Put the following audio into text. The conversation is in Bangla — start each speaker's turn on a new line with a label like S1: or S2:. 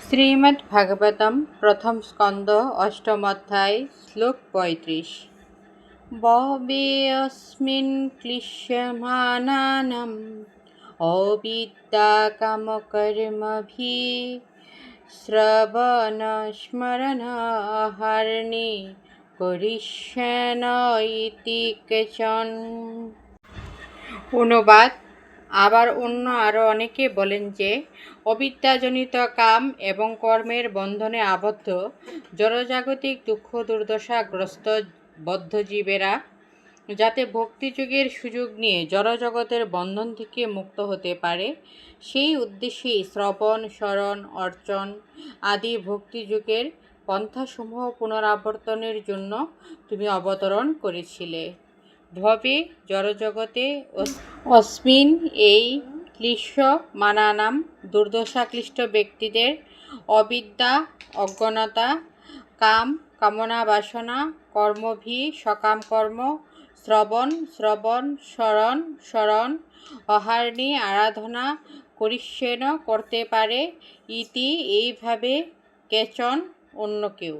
S1: শ্রীমদ্ভাগবতম প্রথম স্কন্দ অষ্টম অধ্যায় শ্লোক ৩৫। বহবেऽস্মিन् ক্লিশ্যমানানাम् অবিদ্যাকামকর্মভিঃ শ্রবণস্মরণাহারিণী করিষ্যেন ইতি কেচন। অনুবাদ: আবার অন্য আরও অনেকে বলেন যে, অবিদ্যাজনিত কাম এবং কর্মের বন্ধনে আবদ্ধ জড়জাগতিক দুঃখ দুর্দশাগ্রস্ত বদ্ধজীবেরা যাতে ভক্তিযোগের সুযোগ নিয়ে জড়জগতের বন্ধন থেকে মুক্ত হতে পারে, সেই উদ্দেশ্যেই শ্রবণ, শরণ, অর্চন আদি ভক্তিযোগের পন্থাসমূহ পুনরাবর্তনের জন্য তুমি অবতরণ করেছিলে। ভবে জড়জগতে অস্মিন এই ক্লিশ্যমানানাম দুর্দশাক্লিষ্ট ব্যক্তিদের অবিদ্যা, অজ্ঞানতা, কাম, কামনা বাসনা, কর্মভি, সকাম কর্ম, শ্রবণ, শরণ, অহারিণী আরাধনা করিষ্যেন করতে পারে, ইতি এইভাবে কেচন অন্য কেউ।